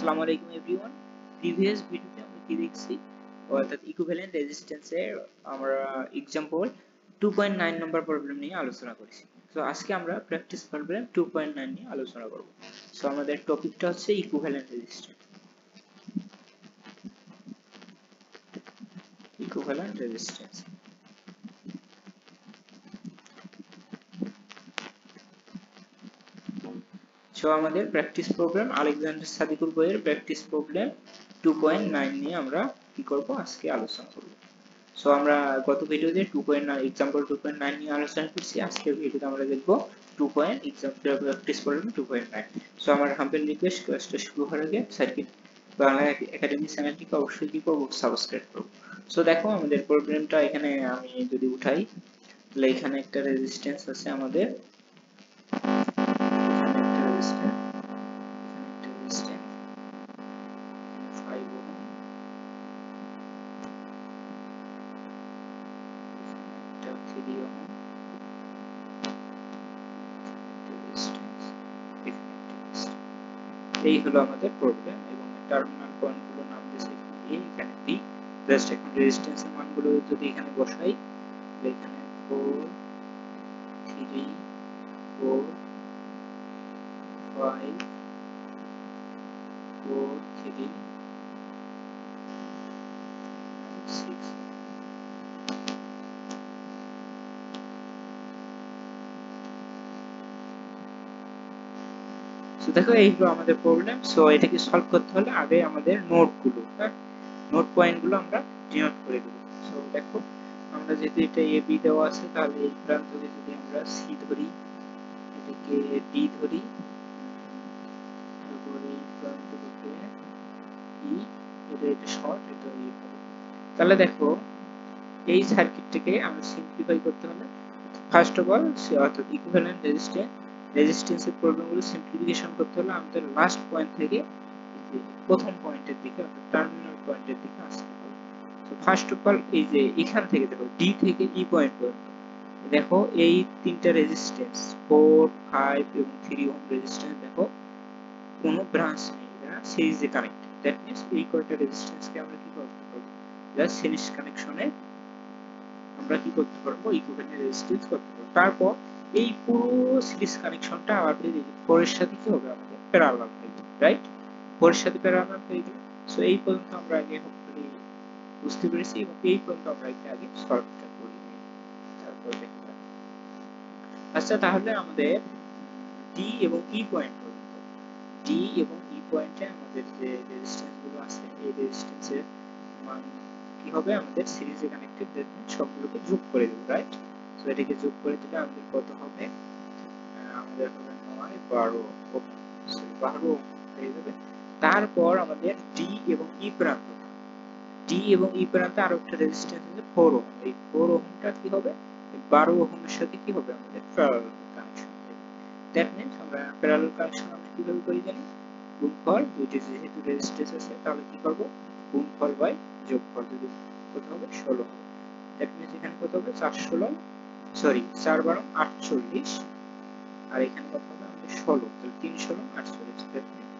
আসসালামু আলাইকুম everyone previous ভিডিওতে আমরা কি দেখছি অর্থাৎ ইকুইভ্যালেন্ট রেজিস্ট্যান্সের আমরা एग्जांपल 2.9 নম্বর প্রবলেম নিয়ে আলোচনা করেছি। সো আজকে আমরা প্র্যাকটিস প্রবলেম 2.9 নিয়ে আলোচনা করব। সো আমাদের টপিকটা হচ্ছে equivalent resistance. Equivalent resistance so আমাদের প্র্যাকটিস প্রবলেম আলেকজান্ডার সাদিকুর বইয়ের প্র্যাকটিস প্রবলেম 2.9 নিয়ে আমরা কি করব আজকে আলোচনা করব। সো আমরা গত ভিডিওতে 2.9 एग्जांपल 2.9 নিয়ে আলোচনা করছি। আজকের ভিডিওতে আমরা দেখব 2. Example practice problem 2.9। সো আমার হাম্বল রিকোয়েস্ট ক্লাসটা শুরু হওয়ার আগে সার্কিট বাংলা একাডেমি চ্যানেলটিকে অবশ্যই কি করব সাবস্ক্রাইব করব। সো দেখো আমাদের প্রবলেমটা এখানে আমি যদি উঠাই তাহলে এখানে একটা রেজিস্ট্যান্স আছে আমাদের এই হলো আমাদের প্রবলেম এবং টার্মিনাল পয়েন্টগুলোর নাম দিয়েছি এ, এখানে বি। জাস্ট এখন রেজিস্ট্যান্সের মানগুলো যদি এখানে বসাই তাহলে এখানে 4 3 4 5 4 3 6। সো দেখো এই হলো আমাদের প্রবলেম। সো এটাকে সলভ করতে হলে আগে আমাদের নোটগুলো নোট পয়েন্টগুলো আমরা ডিনোট করে দেব। সো দেখো আমরা যদি এটা এ বি দেওয়া আছে তাহলে এই প্রান্তকে যদি আমরা সি ধরি, এটাকে ডি ধরি, তারপরে এই প্রান্তকে ই, এটা শর্ট, এটা ই হবে। তাহলে দেখো এই সার্কিটটাকে আমরা সিম্পলিফাই করতে হলে ফার্স্ট অফ অল অর্থাৎ ইকুইভ্যালেন্ট রেজিস্ট্যান্সের প্রবলেমগুলো সিম্পলিফিকেশন করতে হলে আমাদের লাস্ট পয়েন্ট থেকে প্রথম পয়েন্টের দিকে অর্থাৎ টার্মিনাল পয়েন্টের দিকে আসতে হবে। তো ফার্স্ট অফ অল এই যে এখান থেকে দেখো ডি থেকে ই পয়েন্ট পর্যন্ত দেখো এই তিনটা রেজিস্ট্যান্স 4 5 এবং 3 ওহম রেজিস্ট্যান্স দেখো কোনো ব্রাঞ্চ নেই, এরা সিরিজে কানেক্টেড। দ্যাট মিন্স এই কয়টা রেজিস্ট্যান্সকে আমরা কি করতে পারবো, এরা সিরিজ কানেকশনে আমরা কি করতে পারবো ইকুইভ্যালেন্ট রেজিস্ট্যান্স করতে পারবো। তারপর এই পুরো সিরিজ কানেকশনটা আমাদের এই 4 এর সাথে কি হবে আমাদের প্যারালাল হয়ে যাবে, রাইট? 4 এর সাথে প্যারালাল হয়ে গেলে সো এই পর্যন্ত আমরা আগে হোপফুলি বুঝতে পেরেছি এবং এই পর্যন্ত আমরা আগে সলভটা করে নিই। তারপর দেখব আচ্ছা তাহলে আমাদের ডি এবং ই পয়েন্ট পর্যন্ত, ডি এবং ই পয়েন্টে আমাদের যে রেজিস্ট্যান্স গুলো আছে এই রেজিস্ট্যান্সের মান কি হবে আমাদের সিরিজে কানেক্টেড, দ্যাট মিন্স সবগুলোকে যোগ করে দেব, রাইট? সো এটাকে যোগ করে দিলে আমাদের কত হবে, আমাদের হবে 9 12 ওহম, সো 12 ওহম হয়ে যাবে। তারপর আমাদের ডি এবং ই প্রান্ত, ডি এবং ই প্রান্তে আরো একটা রেজিস্ট্যান্স আছে 4 ওহম। এই 4 ওহমটা কি হবে 12 ওহমের সাথে কি হবে আমাদের প্যারালাল কানেকশন হবে। দ্যাট মিন্স আমরা প্যারালাল কানেকশন আমরা কিভাবে করি জানি, গুণফল দুইটি যেহেতু রেজিস্ট্যান্স আছে তাহলে কি করব গুণফল বাই যোগফল, যদি কত হবে 16 হবে। দ্যাট মিন্স এখানে কত হবে 4 16 সরি 4 12 48 আর এখানে কত হবে আমাদের 16, তাহলে 3 16 48। দ্যাট মিন্স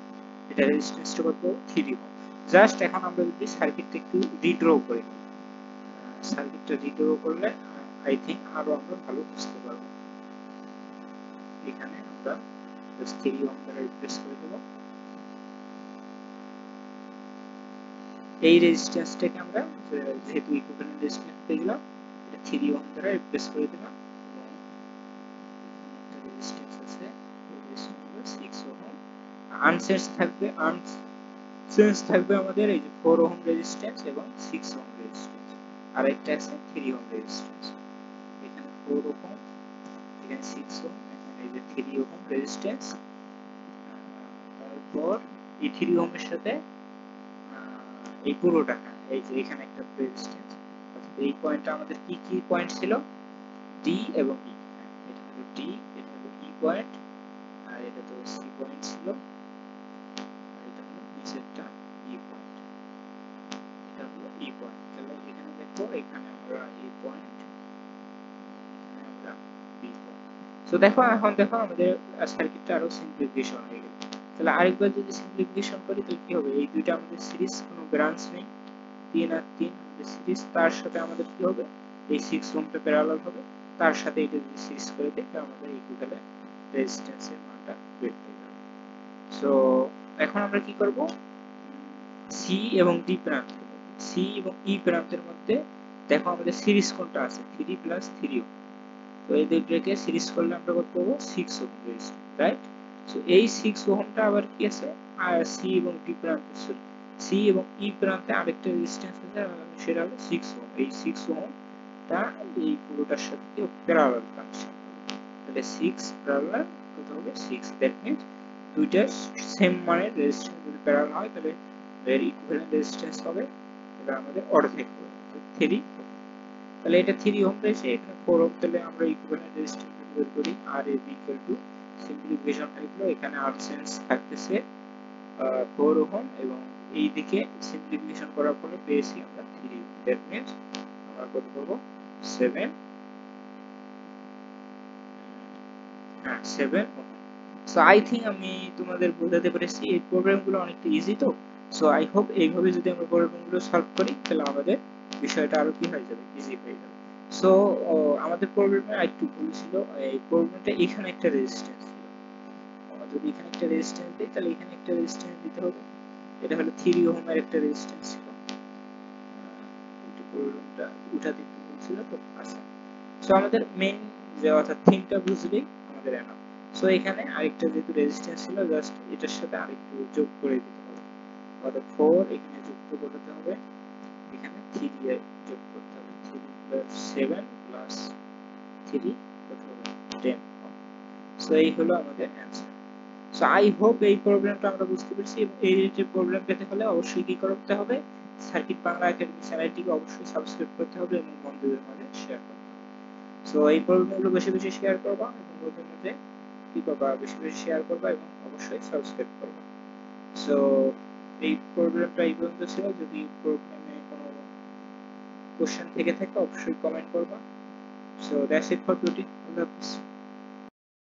এটা রেজিস্ট্যান্সটা কত 3 ওহম। জাস্ট এখন আমরা যদি সার্কিটটা একটু রিড্র করি, সার্কিটটা রিড্র করলে আই থিংক আরো আমরা ভালো বুঝতে পারবো। এখানে আমরা জাস্ট 3 ওহম দ্বারা রিপ্লেস করে দেব। এই রেজিস্ট্যান্সটাকে আমরা যেহেতু ইকুইভ্যালেন্ট রেজিস্ট্যান্স পেয়ে গেলাম এটা 3 ওহম দ্বারা রিপ্লেস করে দিলাম এবং একটা রেজিস্ট্যান্স আছে এই রেজিস্ট্যান্স হলো 6 ওহম। আনচেঞ্জ থাকবে আমাদের এই যে 4 ওহম রেজিস্ট্যান্স এবং 6 ওহম রেজিস্ট্যান্স, আর একটা আছে 3 ওহম রেজিস্ট্যান্স। এখানে 4 ওহম, এখানে 6 ওহম, এখানে এই যে 3 ওহম রেজিস্ট্যান্স। তারপর এই 3 ওহমের সাথে এই পুরোটা এই যে এখানে একটা রেজিস্ট্যান্স, অর্থাৎ এই পয়েন্টটা আমাদের কি কি পয়েন্ট ছিল ডি এবং ই। এটা হলো ডি, এটা হলো ই পয়েন্ট, আর এটা তো সি পয়েন্ট ছিল, আর এটা হলো নিচেরটা ই পয়েন্ট, এটা হলো ই পয়েন্ট। তাহলে এখানে দেখো এখানে আমরা ই পয়েন্ট, এখানে আমরা বি পয়েন্ট। সো দেখো এখন দেখো আমাদের সার্কিটটা আরো সিম্পলিফিকেশন হয়ে গেল। তাহলে আরেকবার যদি সিম্পলিফিকেশন করি তাহলে কি হবে, এই দুইটা আমাদের সিরিজ, কোনো ব্রাঞ্চ নেই, 3 আর 3 আমাদের সিরিজ, তার সাথে আমাদের কি হবে, এই 6 ওহমটা প্যারালাল হবে, তার সাথে এটা যদি সিরিজ করে দেই তাহলে আমাদের ইকুইভ্যালেন্ট রেজিস্ট্যান্সের মানটা বের হয়ে যাবে। সো এখন আমরা কি করব, সি এবং ডি প্রান্তের মধ্যে, সি এবং ই প্রান্তের মধ্যে দেখো আমাদের সিরিজ কোনটা আছে, 3 প্লাস 3 ওহম। তো এই দুইটাকে সিরিজ করলে আমরা কত পাবো, 6 ওহম রেজিস্ট্যান্স, রাইট। সো এই 6 ওহমটা আবার কি আছে, আর সি এবং ডি প্রান্তে, সরি সি এবং ই প্রান্তে আরেকটা রেজিস্ট্যান্স আছে, সেটা হলো 6 ওহম। এই 6 ওহমটা এই পুরোটার সাথে কি প্যারালাল কানেকশন, তাহলে 6 প্যারালাল কত হবে, 6, দ্যাট মিন্স দুইটা সেম মানের রেজিস্ট্যান্স যদি প্যারালাল হয় তাহলে এর ইকুইভ্যালেন্ট রেজিস্ট্যান্স হবে, এটা আমাদের অর্ধেক হবে, 3। তাহলে এটা 3 ওহম রয়েছে, এখানে 4 ওহম, তাহলে আমরা ইকুইভ্যালেন্ট রেজিস্ট্যান্স বের করি, আর A B equal to simplification হয়ে গেল, এখানে আর সেন্স থাকতেছে 4 ওহম, এবং এই দিকে সিম্পলিফিকেশন করার পরে পেয়েছি আমরা 3 ওহম, দ্যাট মিন্স আমরা কত পাবো, 7, হ্যাঁ 7 ওহম। সো আই থিংক আমি তোমাদের বোঝাতে পেরেছি, এই প্রবলেমগুলো অনেকটা ইজি। তো সো আই হোপ এইভাবে যদি আমরা প্রবলেমগুলো সলভ করি তাহলে আমাদের বিষয়টা আরো কি হয়ে যাবে, ইজি হয়ে যাবে। সো আমাদের প্রবলেমে আরেকটু ভুল ছিল, এই প্রবলেমটা এখানে একটা রেজিস্ট্যান্স ছিল, আমরা যদি এখানে একটা রেজিস্ট্যান্স দিই তাহলে এখানে একটা রেজিস্ট্যান্স দিতে হবে, এটা হলো 3 ওহমের একটা রেজিস্ট্যান্স ছিল, একটু প্রবলেমটা উঠাতে একটু ভুল ছিল। তো আচ্ছা, সো আমাদের মেইন যে অর্থাৎ থিমটা বুঝলেই আমাদের এনাফ। সো এখানে আরেকটা যেহেতু রেজিস্ট্যান্স ছিল, জাস্ট এটার সাথে আরেকটু যোগ করে দিতে হবে, অর্থাৎ 4 এখানে যুক্ত করতে হবে, এখানে 3 যোগ করতে হবে, 3 প্লাস 7 প্লাস 3 কত হবে, 10। সো এই হলো আমাদের অ্যানসার। সো আই হোপ এই প্রবলেমটা আমরা বুঝতে পেরেছি, এবং এই রিলেটেড প্রবলেম পেতে হলে অবশ্যই কি করতে হবে, সার্কিট বাংলা একাডেমি চ্যানেলটিকে অবশ্যই সাবস্ক্রাইব করতে হবে এবং বন্ধুদের মাঝে শেয়ার করতে হবে। সো এই প্রবলেমগুলো বেশি বেশি শেয়ার করবা, এবং ওদের মধ্যে কি করবা, বেশি বেশি শেয়ার করবা এবং অবশ্যই সাবস্ক্রাইব করবা। সো এই প্রবলেমটা এই পর্যন্ত ছিল, যদি প্রবলেমে কোনো কোশ্চেন থেকে থাকে অবশ্যই কমেন্ট করবা। So that's it for today, আল্লাহ হাফেজ।